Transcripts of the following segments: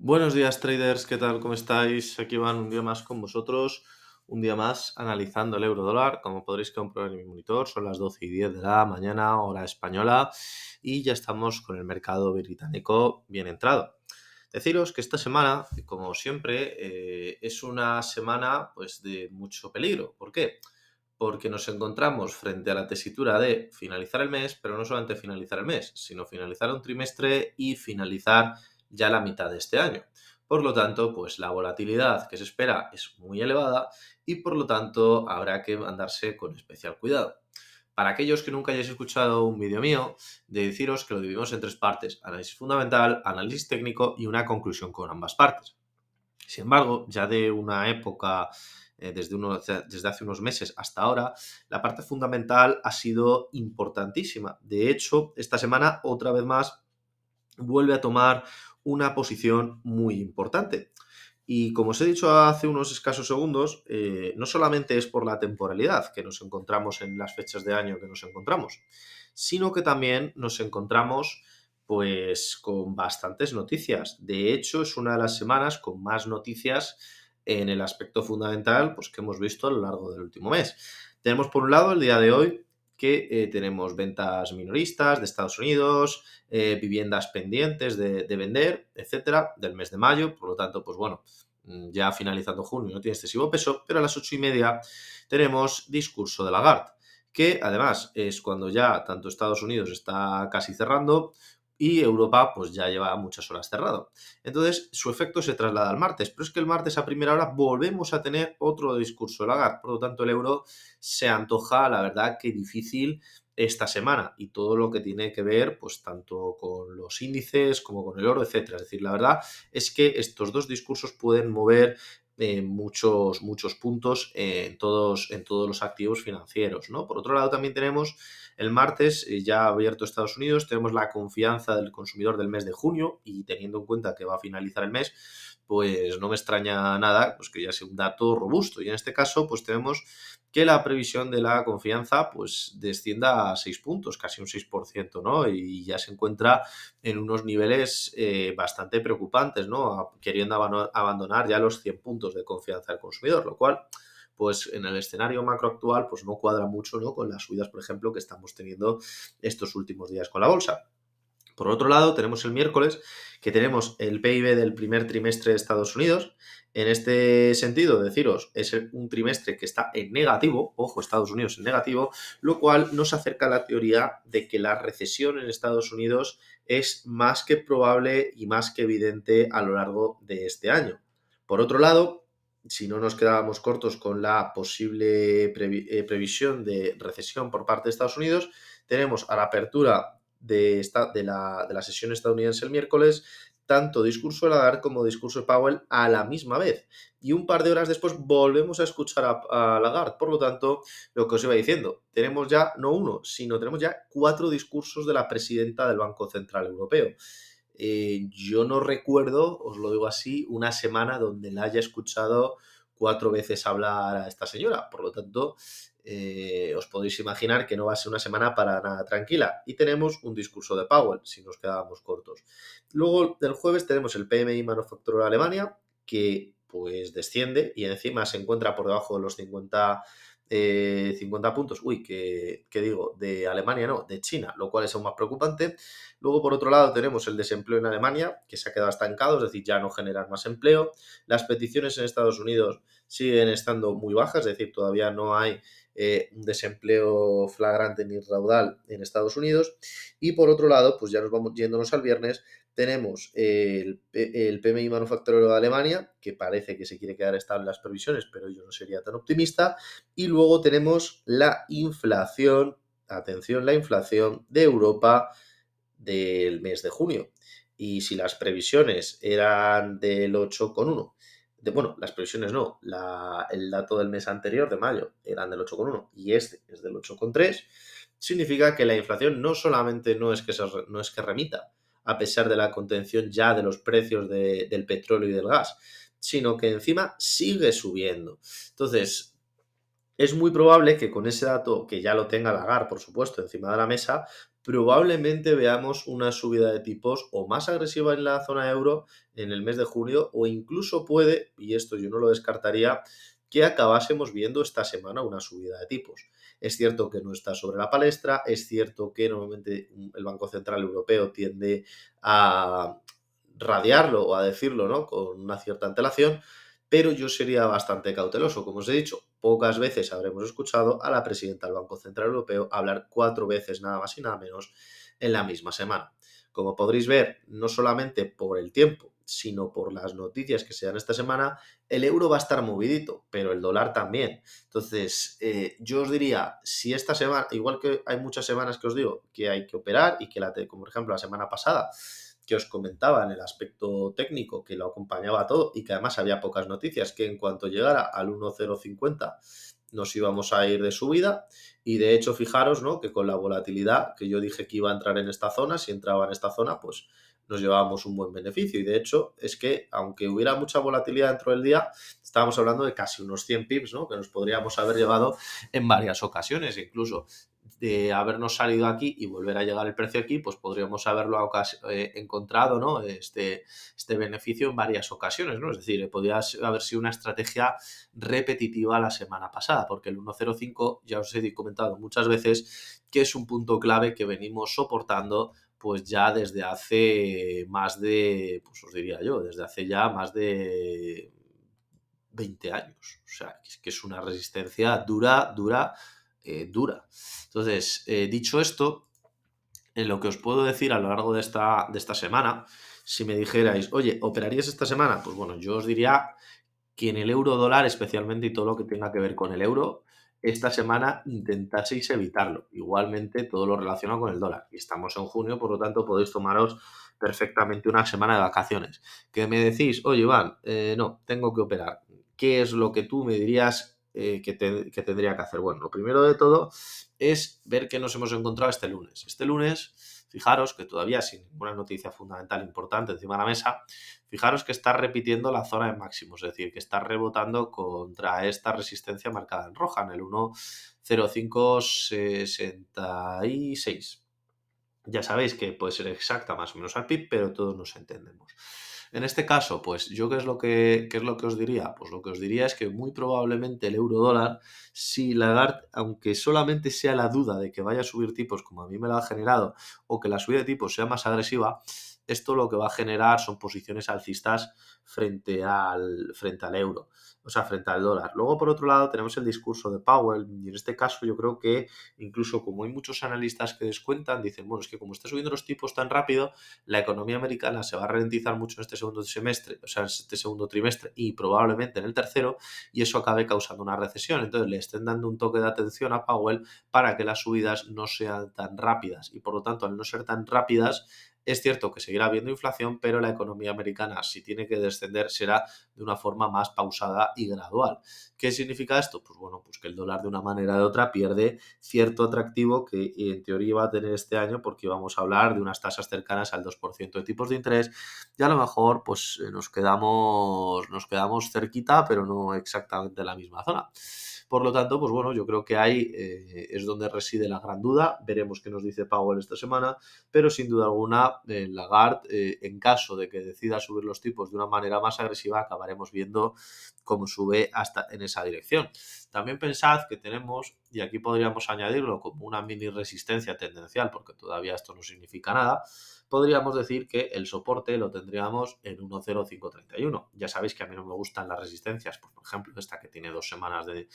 Buenos días, traders, ¿qué tal? ¿Cómo estáis? Aquí van un día más con vosotros, un día más analizando el euro dólar. Como podréis comprobar en mi monitor, son las 12:10 de la mañana, hora española, y ya estamos con el mercado británico bien entrado. Deciros que esta semana, como siempre, es una semana pues, de mucho peligro. ¿Por qué? Porque nos encontramos frente a la tesitura de finalizar el mes, pero no solamente finalizar el mes, sino finalizar un trimestre y finalizar ya la mitad de este año. Por lo tanto, pues la volatilidad que se espera es muy elevada y por lo tanto habrá que andarse con especial cuidado. Para aquellos que nunca hayáis escuchado un vídeo mío, de deciros que lo dividimos en tres partes: análisis fundamental, análisis técnico y una conclusión con ambas partes. Sin embargo, ya de una época, desde hace unos meses hasta ahora, la parte fundamental ha sido importantísima. De hecho, esta semana, otra vez más, vuelve a tomar una posición muy importante. Y como os he dicho hace unos escasos segundos, no solamente es por la temporalidad que nos encontramos en las fechas de año que nos encontramos, sino que también nos encontramos pues con bastantes noticias. De hecho, es una de las semanas con más noticias en el aspecto fundamental pues, que hemos visto a lo largo del último mes. Tenemos por un lado el día de hoy que tenemos ventas minoristas de Estados Unidos, viviendas pendientes de vender, etcétera, del mes de mayo. Por lo tanto, pues bueno, ya finalizando junio no tiene excesivo peso, pero a las 8:30 tenemos discurso de Lagarde, que además es cuando ya tanto Estados Unidos está casi cerrando y Europa pues ya lleva muchas horas cerrado. Entonces su efecto se traslada al martes, pero es que el martes a primera hora volvemos a tener otro discurso de Lagarde. Por lo tanto, el euro se antoja, la verdad, que difícil esta semana, y todo lo que tiene que ver pues tanto con los índices como con el oro, etcétera. Es decir, la verdad es que estos dos discursos pueden mover muchos puntos en todos los activos financieros, ¿no? Por otro lado, también tenemos el martes, ya abierto Estados Unidos, tenemos la confianza del consumidor del mes de junio, y teniendo en cuenta que va a finalizar el mes, pues no me extraña nada pues que ya sea un dato robusto. Y en este caso, pues tenemos que la previsión de la confianza pues descienda a 6 puntos, casi un 6%, ¿no? Y ya se encuentra en unos niveles bastante preocupantes, ¿no? Queriendo abandonar ya los 100 puntos de confianza del consumidor, lo cual pues en el escenario macro actual pues no cuadra mucho, ¿no? Con las subidas, por ejemplo, que estamos teniendo estos últimos días con la bolsa. Por otro lado, tenemos el miércoles, que tenemos el PIB del primer trimestre de Estados Unidos. En este sentido, deciros, es un trimestre que está en negativo, ojo, Estados Unidos en negativo, lo cual nos acerca a la teoría de que la recesión en Estados Unidos es más que probable y más que evidente a lo largo de este año. Por otro lado, si no nos quedábamos cortos con la posible previsión de recesión por parte de Estados Unidos, tenemos a la apertura de la sesión estadounidense el miércoles, tanto discurso de Lagarde como discurso de Powell a la misma vez. Y un par de horas después volvemos a escuchar a Lagarde. Por lo tanto, lo que os iba diciendo, tenemos ya no uno, sino tenemos ya 4 discursos de la presidenta del Banco Central Europeo. Yo no recuerdo, os lo digo así, una semana donde la haya escuchado 4 veces hablar a esta señora. Por lo tanto, os podéis imaginar que no va a ser una semana para nada tranquila. Y tenemos un discurso de Powell, si nos quedábamos cortos. Luego, el jueves tenemos el PMI manufacturero de Alemania, que pues desciende y encima se encuentra por debajo de los 50 puntos, ¿qué digo? De Alemania no, de China, lo cual es aún más preocupante. Luego, por otro lado, tenemos el desempleo en Alemania, que se ha quedado estancado, es decir, ya no generan más empleo. Las peticiones en Estados Unidos siguen estando muy bajas, es decir, todavía no hay un desempleo flagrante ni raudal en Estados Unidos. Y por otro lado, pues ya nos vamos yéndonos al viernes, tenemos el PMI manufacturero de Alemania, que parece que se quiere quedar estable en las previsiones, pero yo no sería tan optimista. Y luego tenemos la inflación, atención, la inflación de Europa del mes de junio. Y si las previsiones eran del 8,1, bueno, las previsiones no, el dato del mes anterior, de mayo, eran del 8,1 y este es del 8,3, significa que la inflación no solamente no es que remita, a pesar de la contención ya de los precios del petróleo y del gas, sino que encima sigue subiendo. Entonces, es muy probable que con ese dato, que ya lo tenga Lagarde, por supuesto, encima de la mesa, probablemente veamos una subida de tipos o más agresiva en la zona euro en el mes de junio, o incluso puede, y esto yo no lo descartaría, que acabásemos viendo esta semana una subida de tipos. Es cierto que no está sobre la palestra, es cierto que normalmente el Banco Central Europeo tiende a radiarlo o a decirlo, ¿no?, con una cierta antelación, pero yo sería bastante cauteloso. Como os he dicho, pocas veces habremos escuchado a la presidenta del Banco Central Europeo hablar 4 veces, nada más y nada menos, en la misma semana. Como podréis ver, no solamente por el tiempo, sino por las noticias que se dan esta semana, el euro va a estar movidito, pero el dólar también. Entonces, yo os diría, si esta semana, igual que hay muchas semanas que os digo que hay que operar y que, como por ejemplo la semana pasada, que os comentaba en el aspecto técnico, que lo acompañaba todo y que además había pocas noticias, que en cuanto llegara al 1,050 nos íbamos a ir de subida, y de hecho fijaros, ¿no?, que con la volatilidad que yo dije que iba a entrar en esta zona, si entraba en esta zona, pues nos llevábamos un buen beneficio. Y de hecho es que aunque hubiera mucha volatilidad dentro del día, estábamos hablando de casi unos 100 pips, ¿no?, que nos podríamos haber llevado en varias ocasiones. Incluso de habernos salido aquí y volver a llegar el precio aquí, pues podríamos haberlo encontrado, ¿no?, este beneficio en varias ocasiones, ¿no? Es decir, podría haber sido una estrategia repetitiva la semana pasada, porque el 1,05 ya os he comentado muchas veces que es un punto clave que venimos soportando pues ya desde hace más de, pues os diría yo, desde hace ya más de 20 años. O sea, que es una resistencia dura, dura, dura. Entonces, dicho esto, en lo que os puedo decir a lo largo de esta semana, si me dijerais, oye, ¿operarías esta semana? Pues bueno, yo os diría que en el euro dólar especialmente y todo lo que tenga que ver con el euro, esta semana intentaseis evitarlo. Igualmente todo lo relacionado con el dólar. Y estamos en junio, por lo tanto podéis tomaros perfectamente una semana de vacaciones. Que me decís, oye Iván, no, tengo que operar. ¿Qué es lo que tú me dirías que tendría que hacer? Bueno, lo primero de todo es ver qué nos hemos encontrado este lunes. Este lunes, fijaros que todavía sin ninguna noticia fundamental importante encima de la mesa, fijaros que está repitiendo la zona de máximos, es decir, que está rebotando contra esta resistencia marcada en roja, en el 1,0566. Ya sabéis que puede ser exacta más o menos al PIB, pero todos nos entendemos. En este caso, pues yo ¿qué es lo que os diría? Pues lo que os diría es que muy probablemente el euro dólar, si Lagarde, aunque solamente sea la duda de que vaya a subir tipos como a mí me lo ha generado, o que la subida de tipos sea más agresiva, esto lo que va a generar son posiciones alcistas frente al euro, o sea, frente al dólar. Luego, por otro lado, tenemos el discurso de Powell, y en este caso yo creo que incluso como hay muchos analistas que descuentan, dicen, bueno, es que como está subiendo los tipos tan rápido, la economía americana se va a ralentizar mucho en este segundo semestre, o sea, en este segundo trimestre y probablemente en el tercero, y eso acabe causando una recesión. Entonces le estén dando un toque de atención a Powell para que las subidas no sean tan rápidas, y por lo tanto, al no ser tan rápidas, es cierto que seguirá habiendo inflación, pero la economía americana, si tiene que descender, será de una forma más pausada y gradual. ¿Qué significa esto? Pues bueno, pues que el dólar de una manera u otra pierde cierto atractivo que en teoría va a tener este año, porque vamos a hablar de unas tasas cercanas al 2% de tipos de interés, y a lo mejor pues nos quedamos cerquita, pero no exactamente en la misma zona. Por lo tanto, pues bueno, yo creo que ahí es donde reside la gran duda. Veremos qué nos dice Powell esta semana, pero sin duda alguna, Lagarde, en caso de que decida subir los tipos de una manera más agresiva, acabaremos viendo cómo sube hasta en esa dirección. También pensad que tenemos, y aquí podríamos añadirlo como una mini resistencia tendencial, porque todavía esto no significa nada, podríamos decir que el soporte lo tendríamos en 1,0531. Ya sabéis que a mí no me gustan las resistencias, por ejemplo, esta que tiene 2 semanas de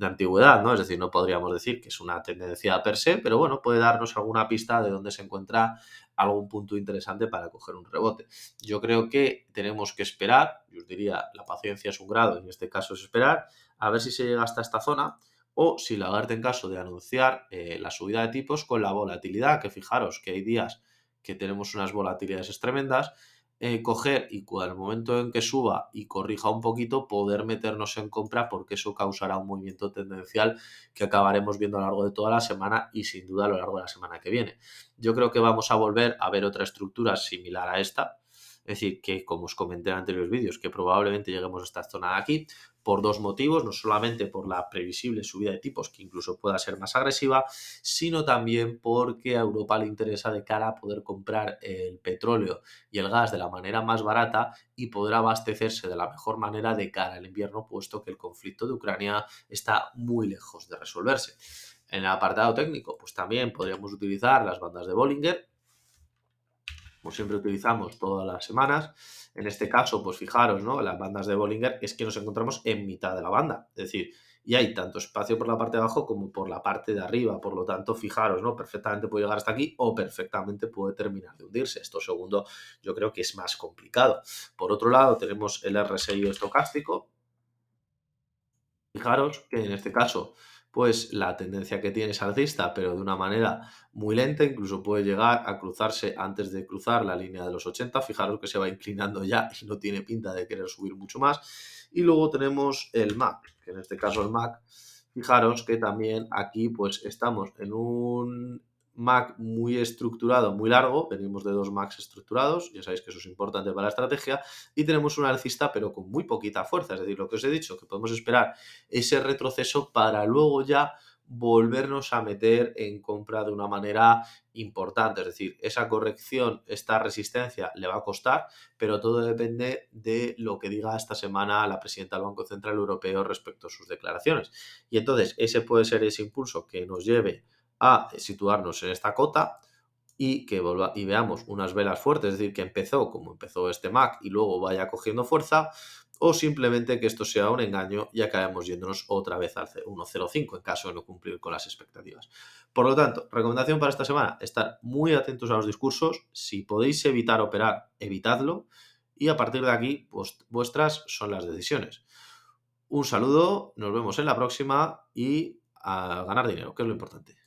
antigüedad, ¿no? Es decir, no podríamos decir que es una tendencia per se, pero bueno, puede darnos alguna pista de dónde se encuentra algún punto interesante para coger un rebote. Yo creo que tenemos que esperar, yo os diría, la paciencia es un grado, en este caso es esperar, a ver si se llega hasta esta zona, o si Lagarde, en caso de anunciar la subida de tipos con la volatilidad, que fijaros que hay días que tenemos unas volatilidades tremendas, coger y al momento en que suba y corrija un poquito, poder meternos en compra, porque eso causará un movimiento tendencial que acabaremos viendo a lo largo de toda la semana y sin duda a lo largo de la semana que viene. Yo creo que vamos a volver a ver otra estructura similar a esta, Es decir, que como os comenté en anteriores vídeos, que probablemente lleguemos a esta zona de aquí por dos motivos, no solamente por la previsible subida de tipos, que incluso pueda ser más agresiva, sino también porque a Europa le interesa de cara a poder comprar el petróleo y el gas de la manera más barata y poder abastecerse de la mejor manera de cara al invierno, puesto que el conflicto de Ucrania está muy lejos de resolverse. En el apartado técnico, pues también podríamos utilizar las bandas de Bollinger, como siempre utilizamos todas las semanas. En este caso, pues fijaros, ¿no? Las bandas de Bollinger es que nos encontramos en mitad de la banda. Es decir, y hay tanto espacio por la parte de abajo como por la parte de arriba. Por lo tanto, fijaros, ¿no? Perfectamente puede llegar hasta aquí o perfectamente puede terminar de hundirse. Esto segundo, yo creo que es más complicado. Por otro lado, tenemos el RSI estocástico. Fijaros que en este caso, pues la tendencia que tiene es alcista, pero de una manera muy lenta, incluso puede llegar a cruzarse antes de cruzar la línea de los 80. Fijaros que se va inclinando ya y no tiene pinta de querer subir mucho más. Y luego tenemos el MAC, que en este caso el MAC, fijaros que también aquí pues estamos en un MAC muy estructurado, muy largo, venimos de dos MACs estructurados, ya sabéis que eso es importante para la estrategia, y tenemos un alcista pero con muy poquita fuerza, es decir, lo que os he dicho, que podemos esperar ese retroceso para luego ya volvernos a meter en compra de una manera importante, es decir, esa corrección, esta resistencia le va a costar, pero todo depende de lo que diga esta semana la presidenta del Banco Central Europeo respecto a sus declaraciones. Y entonces ese puede ser ese impulso que nos lleve a situarnos en esta cota y que y veamos unas velas fuertes, es decir, que empezó como empezó este MAC y luego vaya cogiendo fuerza, o simplemente que esto sea un engaño y acabemos yéndonos otra vez al 1.05 en caso de no cumplir con las expectativas. Por lo tanto, recomendación para esta semana, estar muy atentos a los discursos, si podéis evitar operar, evitadlo, y a partir de aquí, pues vuestras son las decisiones. Un saludo, nos vemos en la próxima y a ganar dinero, que es lo importante.